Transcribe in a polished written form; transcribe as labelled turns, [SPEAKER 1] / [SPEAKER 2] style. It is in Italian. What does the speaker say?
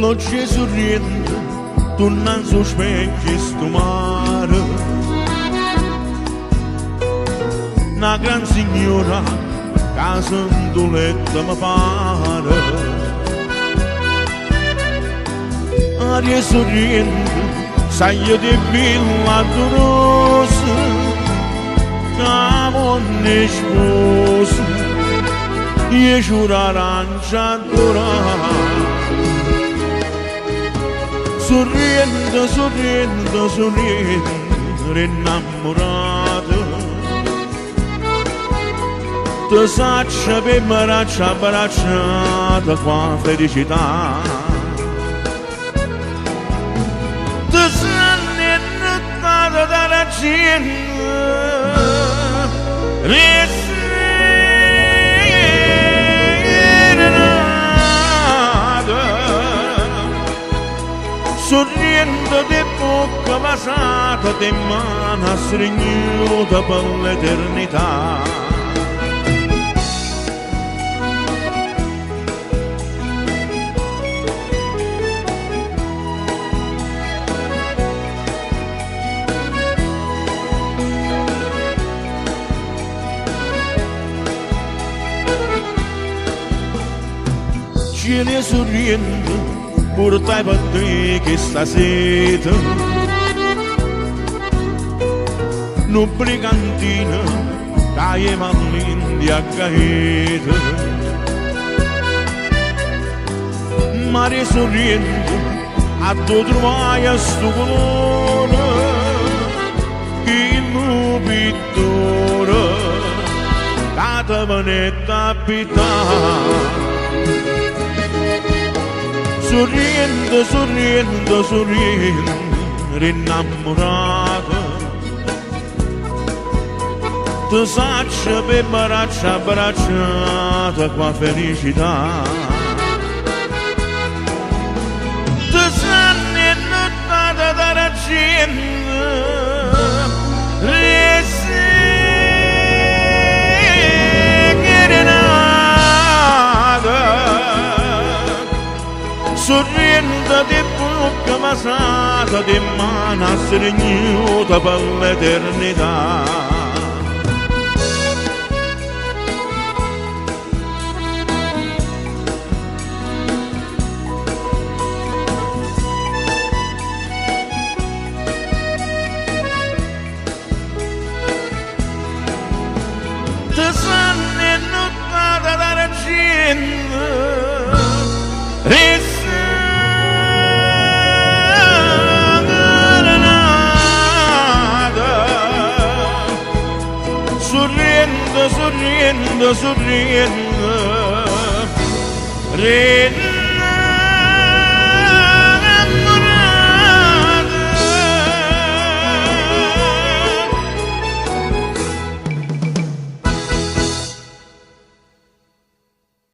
[SPEAKER 1] noche sorriendo, tu non sospetti sto mare. Una gran signora, casa indoletta mi pare. Aria sorriendo, sai di villa dolorosa, amore sposa, e giura arancia dorata. Sorriendo, sorriendo, sorriendo, innamorata. Ti saccia per braccia abbracciata qua felicità. Ti sei innattata dalla gente, sorriendo di bocca basata, di mano stringnuta per l'eternità. Cielo sorriendo, portai per te questa seta, non brigantina, dai mallindi a gaeta. Mare sorriendo, a tu trovai a sto colore, che non pittura, cata vanetta abitata. Sorriendo, sorriendo, sorriendo, rinnamorata. Ti saccia per braccia abbracciata qua felicità. Ti sei innattata dalla gente, sorriendo di bocca basata, di mano stringnuta per l'eternità. Ti sei innattata dalla gente, sorriendo, sorriendo, sorriendo,